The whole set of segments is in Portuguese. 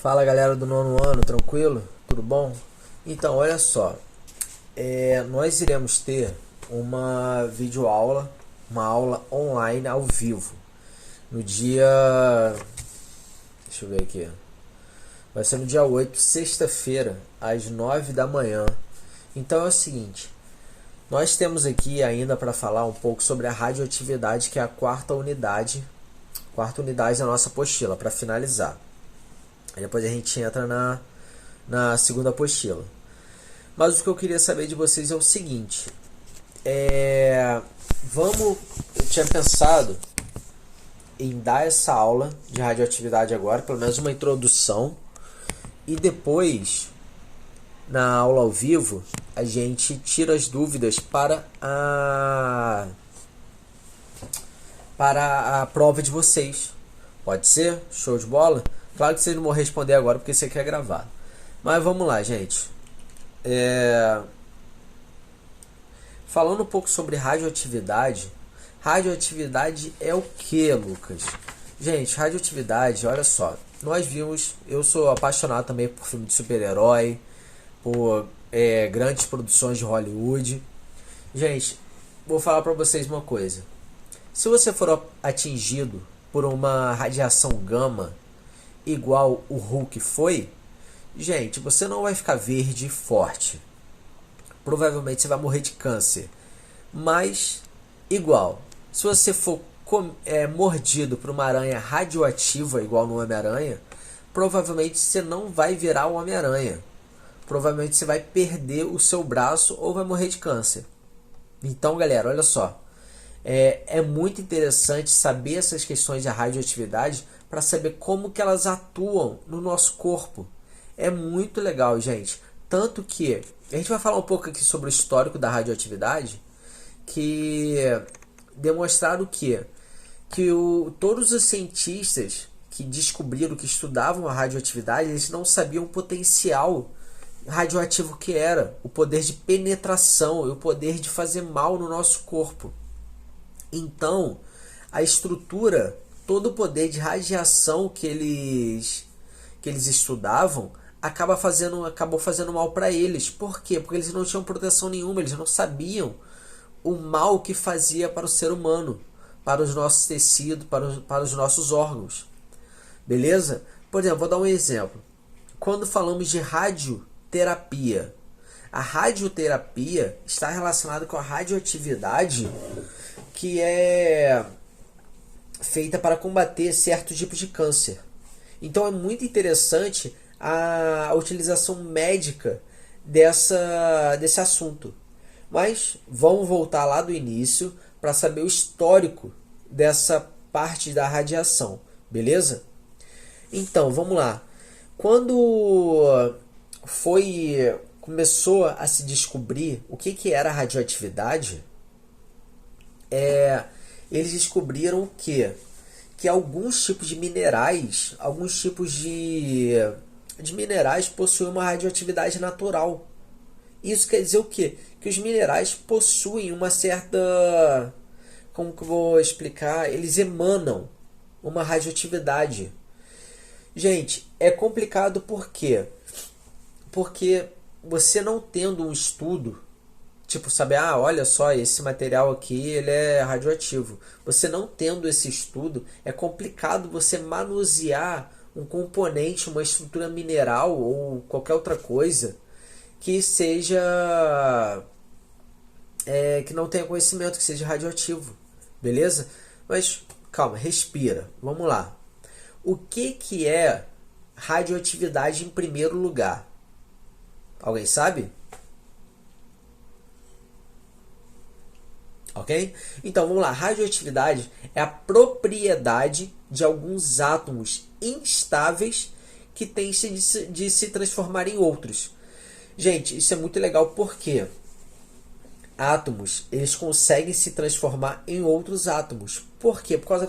Fala galera do nono ano, tranquilo? Tudo bom? Então, olha só, nós iremos ter uma videoaula, uma aula online ao vivo, no dia, deixa eu ver aqui, vai ser no dia 8, sexta-feira, às 9 da manhã. Então é o seguinte, nós temos aqui ainda para falar um pouco sobre a radioatividade, que é a quarta unidade da nossa apostila, para finalizar. Aí depois a gente entra na segunda apostila. Mas o que eu queria saber de vocês é o seguinte. Eu tinha pensado em dar essa aula de radioatividade agora, pelo menos uma introdução. E depois, na aula ao vivo, a gente tira as dúvidas para a prova de vocês. Pode ser? Show de bola? Claro que vocês não vão responder agora porque isso aqui é gravado. Mas vamos lá, gente. Falando um pouco sobre radioatividade. Radioatividade é o que, Lucas? Gente, radioatividade, olha só. Nós vimos, eu sou apaixonado também por filme de super-herói, por grandes produções de Hollywood. Gente, vou falar pra vocês uma coisa. Se você for atingido por uma radiação gama, igual o Hulk foi, gente, você não vai ficar verde e forte. Provavelmente você vai morrer de câncer. Mas, igual, se você for mordido por uma aranha radioativa, igual no Homem-Aranha, provavelmente você não vai virar o Homem-Aranha. Provavelmente você vai perder o seu braço ou vai morrer de câncer. Então, galera, olha só. É muito interessante saber essas questões de radioatividade para saber como que elas atuam no nosso corpo. É muito legal, gente. Tanto que a gente vai falar um pouco aqui sobre o histórico da radioatividade, que demonstraram que todos os cientistas que descobriram, que estudavam a radioatividade, eles não sabiam o potencial radioativo que era, o poder de penetração e o poder de fazer mal no nosso corpo. Então, a estrutura, todo o poder de radiação que eles estudavam acabou fazendo mal para eles. Por quê? Porque eles não tinham proteção nenhuma, eles não sabiam o mal que fazia para o ser humano, para os nossos tecidos, para os nossos órgãos. Beleza? Por exemplo, vou dar um exemplo. Quando falamos de radioterapia, a radioterapia está relacionada com a radioatividade que é feita para combater certos tipos de câncer. Então é muito interessante a utilização médica desse assunto. Mas vamos voltar lá do início para saber o histórico dessa parte da radiação, beleza? Então, vamos lá. Quando começou a se descobrir o que era radioatividade, eles descobriram que alguns tipos de minerais, minerais possuem uma radioatividade natural. Isso quer dizer o quê? Que os minerais possuem uma certa... Como que eu vou explicar? Eles emanam uma radioatividade. Gente, é complicado por quê? Porque você não tendo um estudo, tipo, saber, olha só, esse material aqui ele é radioativo. Você não tendo esse estudo, é complicado você manusear um componente, uma estrutura mineral ou qualquer outra coisa que seja que não tenha conhecimento, que seja radioativo, beleza? Mas calma, respira, vamos lá. O que é radioatividade em primeiro lugar? Alguém sabe? Ok? Então vamos lá, radioatividade é a propriedade de alguns átomos instáveis que têm de se transformar em outros. Gente, isso é muito legal porque átomos, eles conseguem se transformar em outros átomos. Por quê? Por causa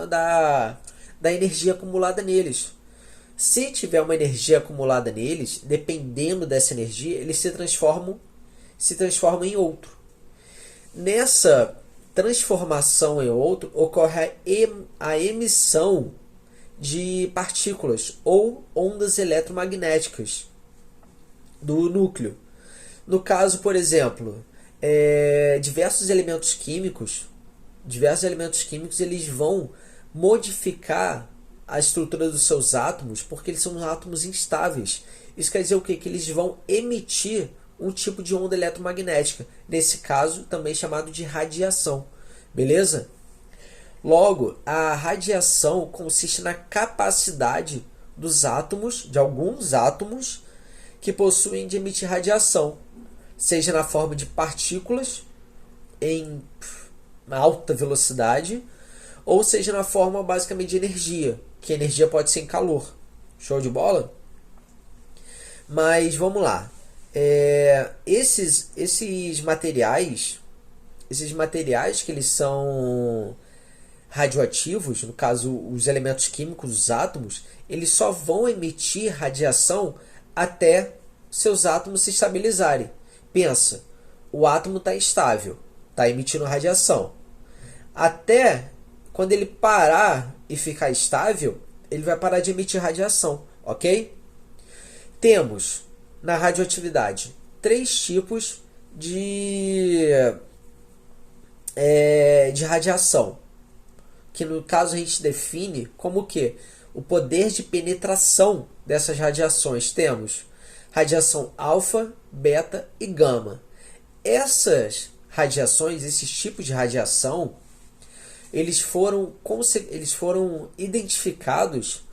da energia acumulada neles. Se tiver uma energia acumulada neles, dependendo dessa energia, eles se transformam em outro. Nessa transformação em outro, ocorre a emissão de partículas ou ondas eletromagnéticas do núcleo. No caso, por exemplo, diversos elementos químicos eles vão modificar a estrutura dos seus átomos porque eles são átomos instáveis. Isso quer dizer o quê? Que eles vão emitir um tipo de onda eletromagnética, nesse caso também chamado de radiação. Beleza? Logo, a radiação consiste na capacidade dos átomos, de alguns átomos, que possuem de emitir radiação, seja na forma de partículas em alta velocidade, ou seja na forma basicamente de energia, que a energia pode ser em calor. Show de bola? Mas vamos lá. Esses materiais que eles são radioativos, no caso os elementos químicos, os átomos, eles só vão emitir radiação até seus átomos se estabilizarem. Pensa, o átomo está instável, está emitindo radiação. Até quando ele parar e ficar estável, ele vai parar de emitir radiação, ok? Temos na radioatividade 3 tipos de radiação, que no caso a gente define como o quê? O poder de penetração dessas radiações. Temos radiação alfa, beta e gama. Essas radiações, esses tipos de radiação, eles foram identificados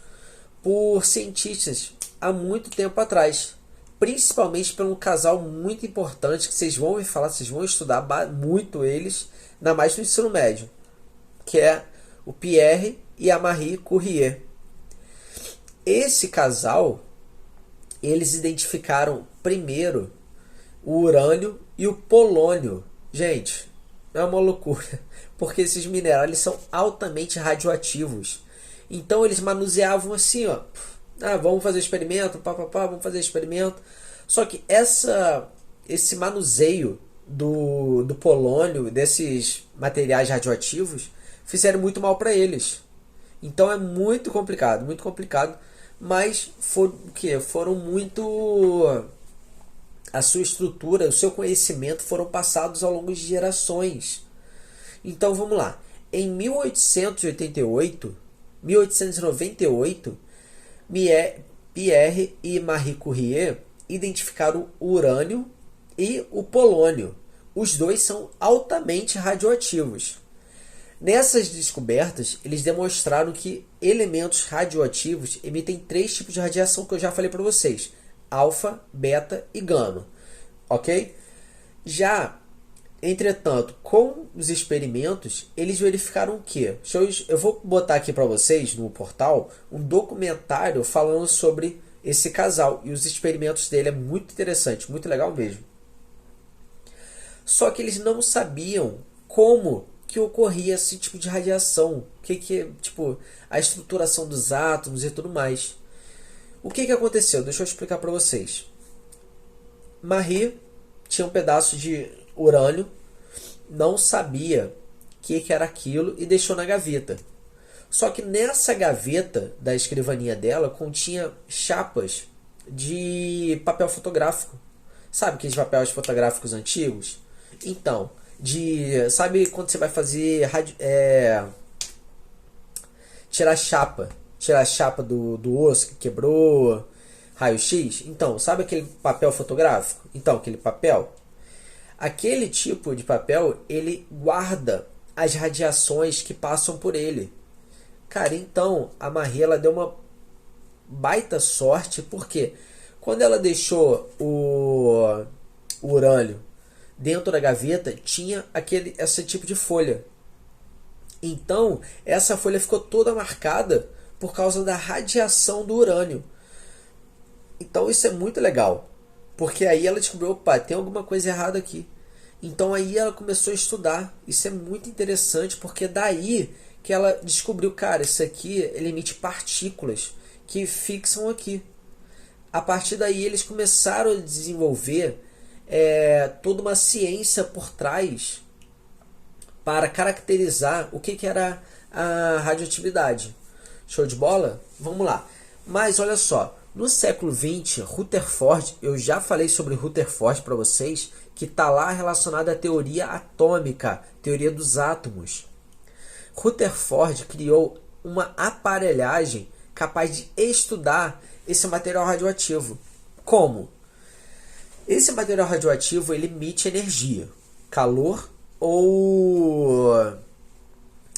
por cientistas há muito tempo atrás, principalmente por um casal muito importante que vocês vão ouvir falar, vocês vão estudar muito eles, ainda mais no ensino médio, que é o Pierre e a Marie Curie. Esse casal, eles identificaram primeiro o urânio e o polônio. Gente, é uma loucura, porque esses minerais são altamente radioativos. Então eles manuseavam assim, ó, vamos fazer experimento, vamos fazer experimento. Só que esse manuseio do polônio, desses materiais radioativos, fizeram muito mal para eles. Então é muito complicado, mas foram muito... A sua estrutura, o seu conhecimento foram passados ao longo de gerações. Então vamos lá. Em 1898, Pierre e Marie Curie identificaram o urânio e o polônio. Os dois são altamente radioativos. Nessas descobertas, eles demonstraram que elementos radioativos emitem 3 tipos de radiação que eu já falei para vocês: alfa, beta e gama. Ok? Já, entretanto, com os experimentos, eles verificaram o quê? Eu vou botar aqui para vocês no portal um documentário falando sobre esse casal e os experimentos dele. É muito interessante, muito legal mesmo. Só que eles não sabiam como que ocorria esse tipo de radiação, tipo, a estruturação dos átomos e tudo mais. O que aconteceu? Deixa eu explicar para vocês. Marie tinha um pedaço de urânio, não sabia o que era aquilo e deixou na gaveta. Só que nessa gaveta da escrivaninha dela continha chapas de papel fotográfico. Sabe aqueles papéis fotográficos antigos? Então, sabe quando você vai fazer tirar a chapa do osso que quebrou, raio-x? Então, sabe aquele papel fotográfico? Então, aquele tipo de papel, ele guarda as radiações que passam por ele. Cara, então a Marie, ela deu uma baita sorte, porque quando ela deixou o urânio dentro da gaveta, tinha esse tipo de folha. Então, essa folha ficou toda marcada por causa da radiação do urânio. Então, isso é muito legal, porque aí ela descobriu, opa, tem alguma coisa errada aqui. Então, aí ela começou a estudar. Isso é muito interessante, porque daí que ela descobriu, cara, isso aqui, ele emite partículas que fixam aqui. A partir daí, eles começaram a desenvolver toda uma ciência por trás para caracterizar o que era a radioatividade. Show de bola? Vamos lá. Mas olha só, no século XX, Rutherford, eu já falei sobre Rutherford para vocês, que está lá relacionado à teoria atômica, teoria dos átomos. Rutherford criou uma aparelhagem capaz de estudar esse material radioativo. Como? Esse material radioativo ele emite energia, calor ou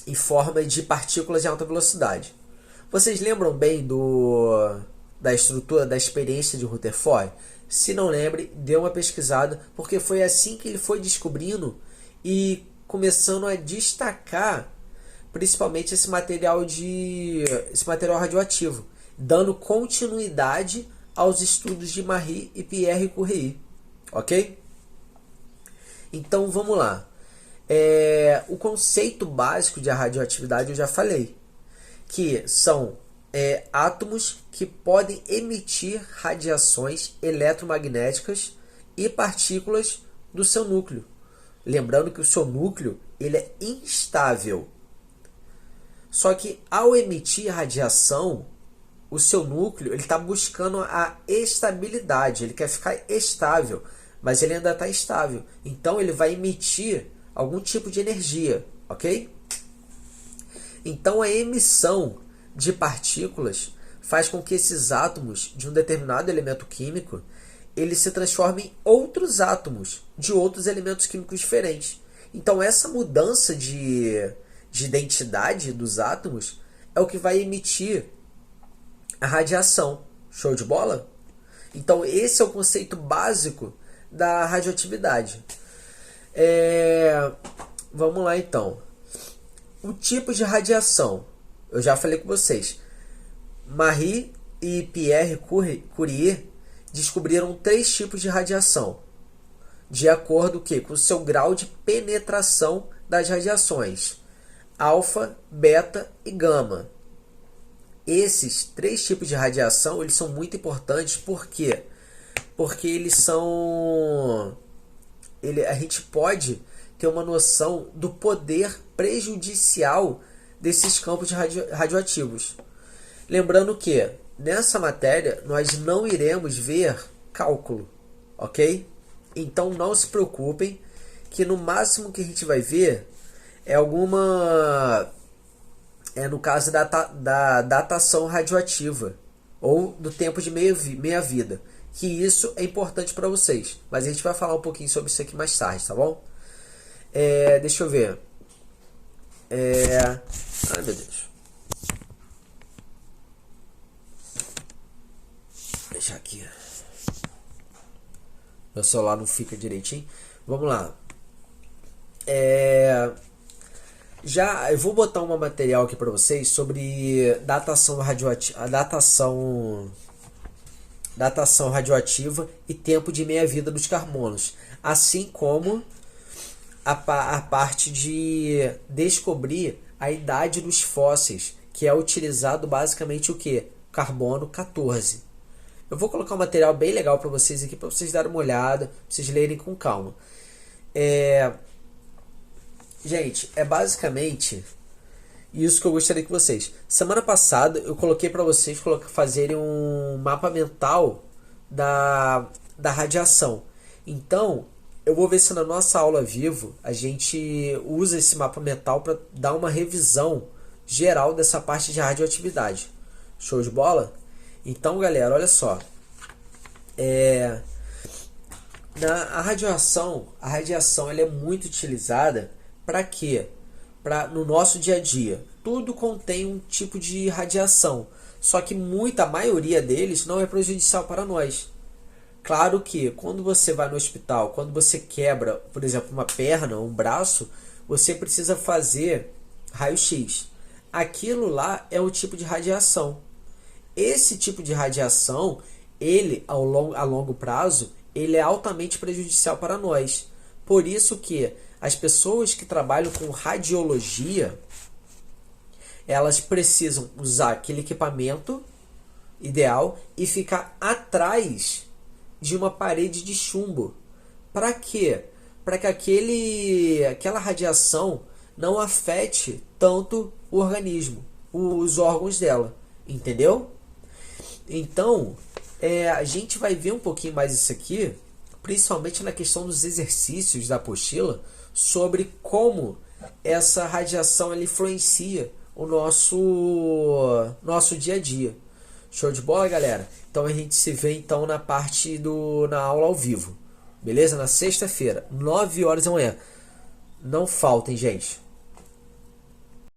em forma de partículas de alta velocidade. Vocês lembram bem da estrutura, da experiência de Rutherford? Se não lembre, dê uma pesquisada, porque foi assim que ele foi descobrindo e começando a destacar principalmente esse material radioativo, dando continuidade aos estudos de Marie e Pierre Curie, ok? Então vamos lá. O conceito básico de radioatividade eu já falei, que são átomos que podem emitir radiações eletromagnéticas e partículas do seu núcleo. Lembrando que o seu núcleo ele é instável. Só que ao emitir radiação, o seu núcleo está buscando a estabilidade, ele quer ficar estável, mas ele ainda está estável. Então ele vai emitir algum tipo de energia, ok? Então a emissão de partículas faz com que esses átomos de um determinado elemento químico ele se transformem em outros átomos de outros elementos químicos diferentes. Então essa mudança de identidade dos átomos é o que vai emitir a radiação. Show de bola? Então esse é o conceito básico da radioatividade. Vamos lá então. O tipo de radiação. Eu já falei com vocês. Marie e Pierre Curie descobriram 3 tipos de radiação, de acordo com o seu grau de penetração das radiações: alfa, beta e gama. Esses 3 tipos de radiação eles são muito importantes. Por quê? Porque eles são... a gente pode ter uma noção do poder prejudicial desses campos radioativos. Lembrando que nessa matéria nós não iremos ver cálculo, ok? Então não se preocupem, que no máximo que a gente vai ver é no caso da datação radioativa ou do tempo de meia-vida, que isso é importante para vocês, mas a gente vai falar um pouquinho sobre isso aqui mais tarde, tá bom? Deixa eu ver. Ai meu Deus. Deixa aqui. Meu celular não fica direitinho. Vamos lá. Eu vou botar um material aqui para vocês sobre datação radioativa e tempo de meia-vida dos carbonos, assim como a parte de descobrir a idade dos fósseis, que é utilizado basicamente o que? Carbono 14. Eu vou colocar um material bem legal para vocês aqui, para vocês darem uma olhada, para vocês lerem com calma. Gente, é basicamente isso que eu gostaria que vocês... Semana passada eu coloquei para vocês fazerem um mapa mental da radiação. Então, eu vou ver se na nossa aula vivo a gente usa esse mapa mental para dar uma revisão geral dessa parte de radioatividade. Show de bola? Então, galera, olha só. A radiação ela é muito utilizada para quê? No nosso dia a dia. Tudo contém um tipo de radiação, só que a maioria deles não é prejudicial para nós. Claro que quando você vai no hospital, quando você quebra, por exemplo, uma perna, um braço, você precisa fazer raio-x. Aquilo lá é um tipo de radiação. Esse tipo de radiação, ele a longo prazo, ele é altamente prejudicial para nós. Por isso que as pessoas que trabalham com radiologia, elas precisam usar aquele equipamento ideal e ficar atrás de uma parede de chumbo. Para quê? Para que aquela radiação não afete tanto o organismo. os órgãos dela, entendeu? Então, a gente vai ver um pouquinho mais isso aqui, principalmente na questão dos exercícios da apostila, sobre como essa radiação ela influencia o nosso dia a dia. Show de bola, galera? Então a gente se vê então na aula ao vivo. Beleza? Na sexta-feira, 9 horas da manhã. Não faltem, gente.